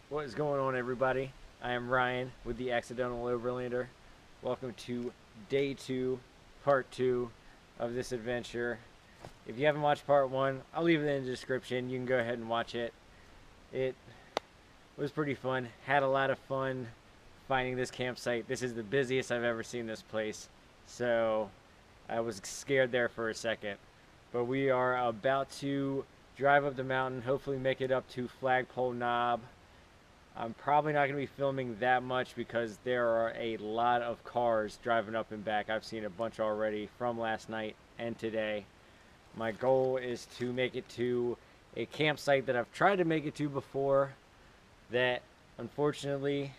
What is going on, everybody? I am Ryan with the Accidental Overlander. Welcome to day 2, part 2 of this adventure. If you haven't watched part 1, I'll leave it in the description. You can go ahead and watch it. It was pretty fun. Had a lot of fun finding this campsite. This is the busiest I've ever seen this place. So I was scared there for a second. But we are about to drive up the mountain, hopefully make it up to Flagpole Knob. I'm probably not going to be filming that much because there are a lot of cars driving up and back. I've seen a bunch already from last night and today. My goal is to make it to a campsite that I've tried to make it to before that unfortunately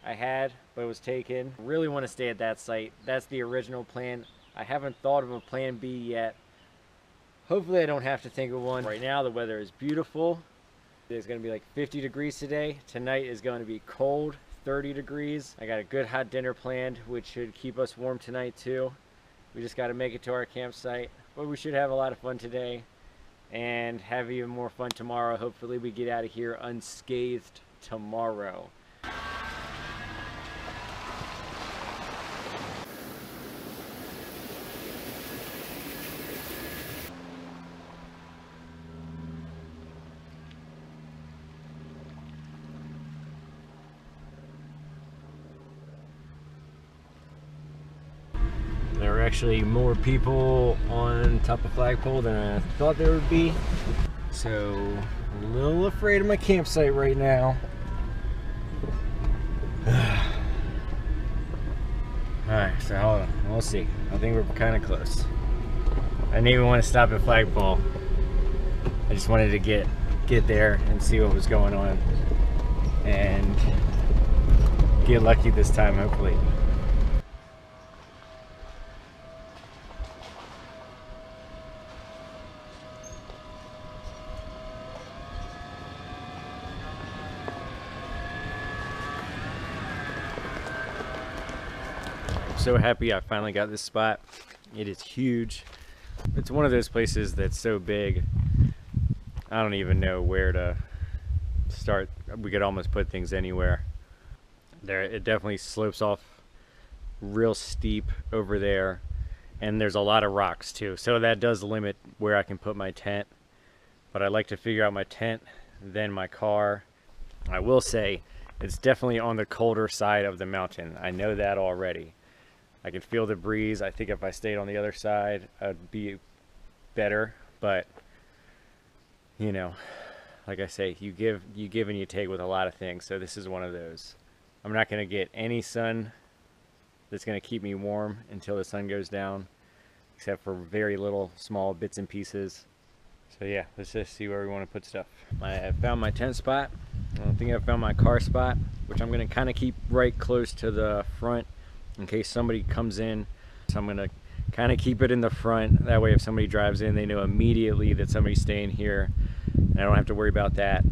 I had, but it was taken. I really want to stay at that site. That's the original plan. I haven't thought of a plan B yet. Hopefully I don't have to think of one. Right now the weather is beautiful. It's going to be like 50 degrees today. Tonight is going to be cold, 30 degrees. I got a good hot dinner planned, which should keep us warm tonight too. We just got to make it to our campsite. But we should have a lot of fun today and have even more fun tomorrow. Hopefully we get out of here unscathed tomorrow. There were actually more people on top of Flagpole than I thought there would be. So, a little afraid of my campsite right now. Alright, so hold on. We'll see. I think we're kind of close. I didn't even want to stop at Flagpole. I just wanted to get there and see what was going on. And get lucky this time, hopefully. So happy I finally got this spot. It is huge. It's one of those places that's so big I don't even know where to start. We could almost put things anywhere. There, it definitely slopes off real steep over there, and there's a lot of rocks too, so that does limit where I can put my tent. But I like to figure out my tent, then my car. I will say it's definitely on the colder side of the mountain. I know that already. I can feel the breeze. I think if I stayed on the other side, I'd be better. But, you know, like I say, you give and you take with a lot of things. So this is one of those. I'm not going to get any sun that's going to keep me warm until the sun goes down, except for very little small bits and pieces. So yeah, let's just see where we want to put stuff. I found my tent spot. I think I found my car spot, which I'm going to kind of keep right close to the front in case somebody comes in. So I'm gonna kind of keep it in the front. That way if somebody drives in, they know immediately that somebody's staying here and I don't have to worry about that.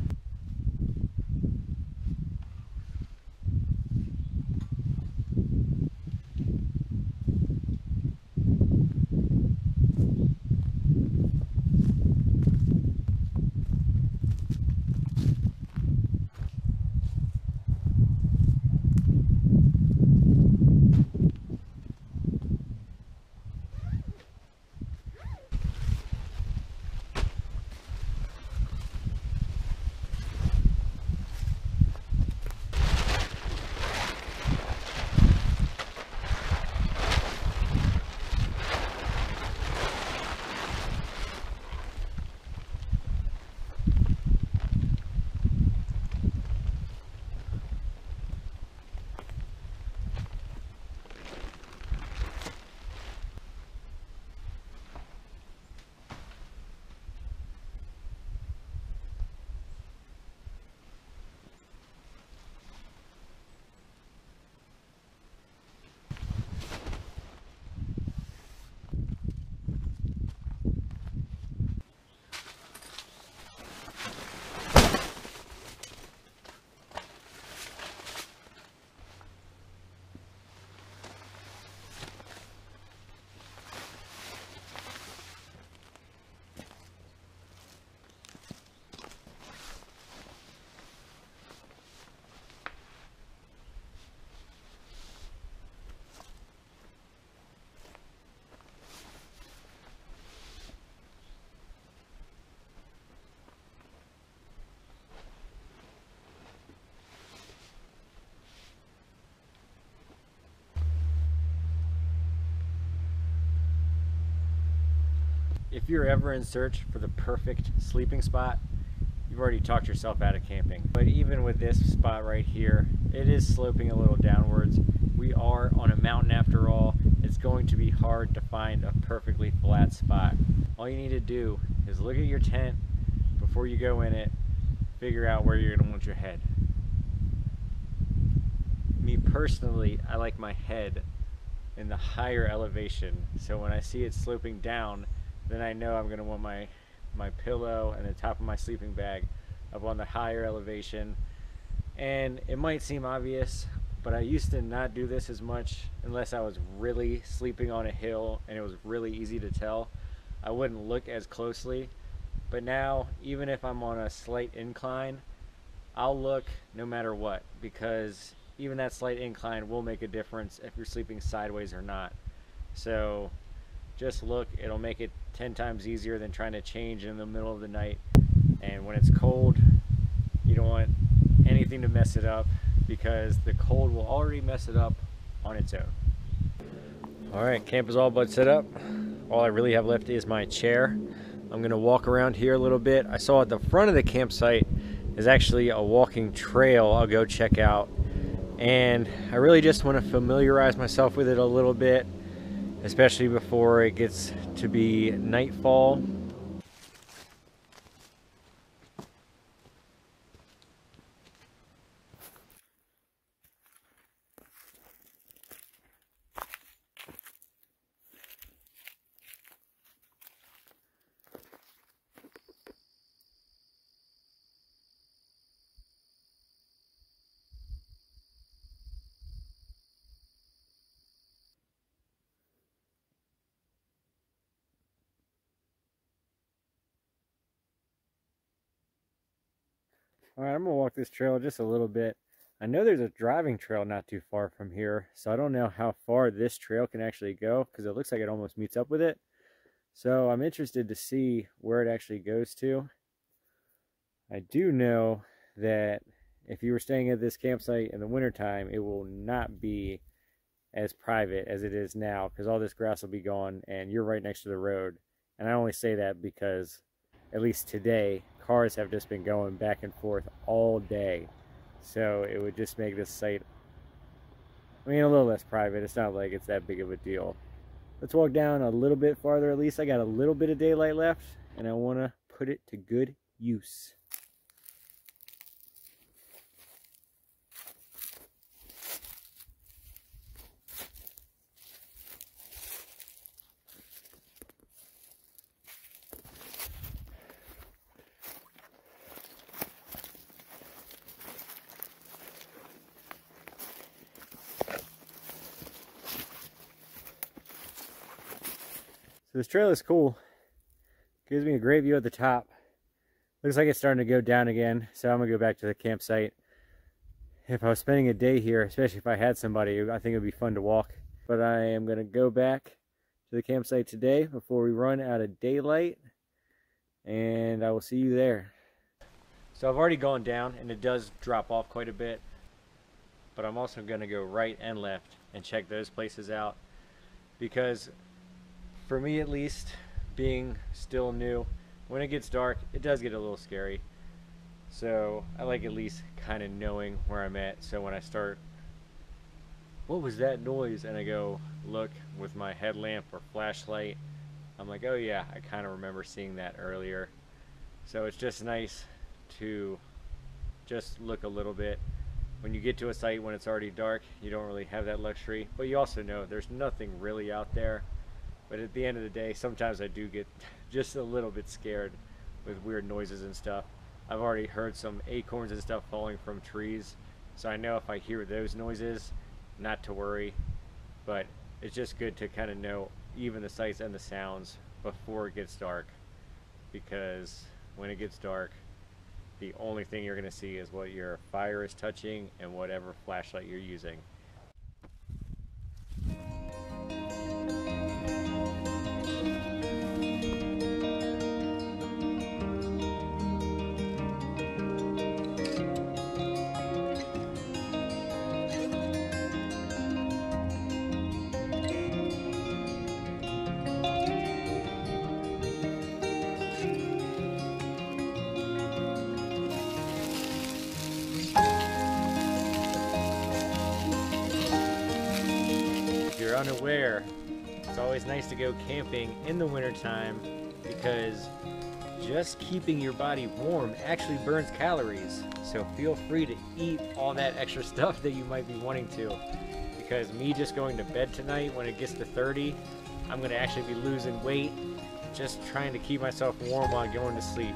if you're ever in search for the perfect sleeping spot, you've already talked yourself out of camping. But even with this spot right here, it is sloping a little downwards. We are on a mountain after all. It's going to be hard to find a perfectly flat spot. All you need to do is look at your tent before you go in it, figure out where you're going to want your head. Me personally, I like my head in the higher elevation, so when I see it sloping down, then I know I'm going to want my pillow and the top of my sleeping bag up on the higher elevation. And it might seem obvious, but I used to not do this as much unless I was really sleeping on a hill and it was really easy to tell. I wouldn't look as closely, but now even if I'm on a slight incline, I'll look no matter what, because even that slight incline will make a difference if you're sleeping sideways or not. So just look, it'll make it 10 times easier than trying to change in the middle of the night. And when it's cold, you don't want anything to mess it up, because the cold will already mess it up on its own. All right, camp is all but set up. All I really have left is my chair. I'm gonna walk around here a little bit. I saw at the front of the campsite is actually a walking trail I'll go check out. And I really just want to familiarize myself with it a little bit, especially before it gets to be nightfall. All right, I'm gonna walk this trail just a little bit. I know there's a driving trail not too far from here, so I don't know how far this trail can actually go, because it looks like it almost meets up with it. So I'm interested to see where it actually goes to. I do know that if you were staying at this campsite in the wintertime, it will not be as private as it is now, because all this grass will be gone and you're right next to the road. And I only say that because, at least today, cars have just been going back and forth all day. So it would just make this site, I mean, a little less private. It's not like it's that big of a deal. Let's walk down a little bit farther. At least I got a little bit of daylight left, and I want to put it to good use. So this trail is cool. Gives me a great view at the top. Looks like it's starting to go down again, so I'm gonna go back to the campsite. If I was spending a day here, especially if I had somebody, I think it would be fun to walk. But I am gonna go back to the campsite today before we run out of daylight, and I will see you there. So I've already gone down, and it does drop off quite a bit, but I'm also gonna go right and left and check those places out, because for me at least, being still new, when it gets dark, it does get a little scary. So I like at least kind of knowing where I'm at, so when I start, what was that noise, and I go look with my headlamp or flashlight, I'm like, oh yeah, I kind of remember seeing that earlier. So it's just nice to just look a little bit. When you get to a site when it's already dark, you don't really have that luxury, but you also know there's nothing really out there. But at the end of the day, sometimes I do get just a little bit scared with weird noises and stuff. I've already heard some acorns and stuff falling from trees, so I know if I hear those noises, not to worry. But it's just good to kind of know even the sights and the sounds before it gets dark, because when it gets dark, the only thing you're going to see is what your fire is touching and whatever flashlight you're using. you're unaware, it's always nice to go camping in the wintertime because just keeping your body warm actually burns calories. So feel free to eat all that extra stuff that you might be wanting to, because me just going to bed tonight when it gets to 30, I'm going to actually be losing weight just trying to keep myself warm while going to sleep.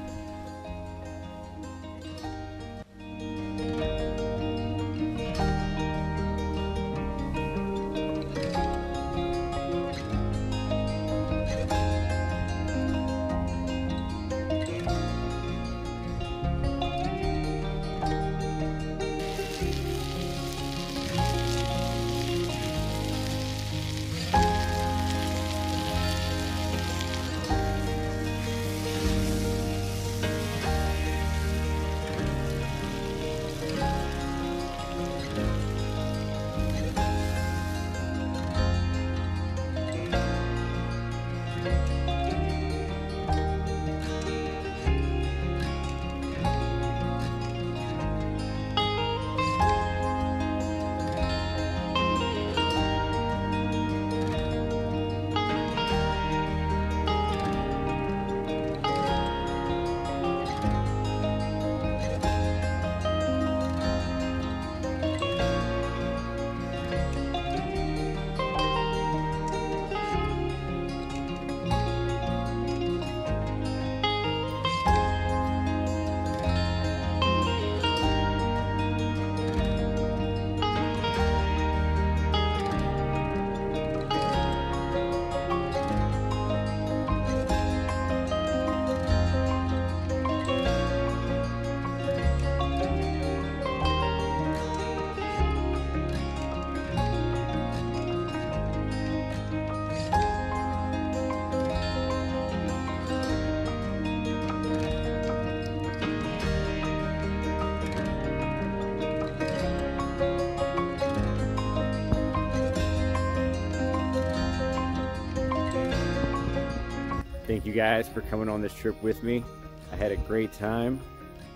Thank you guys for coming on this trip with me. I had a great time.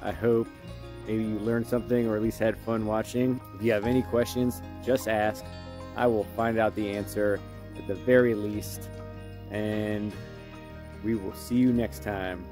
I hope maybe you learned something or at least had fun watching. If you have any questions, just ask. I will find out the answer at the very least. And we will see you next time.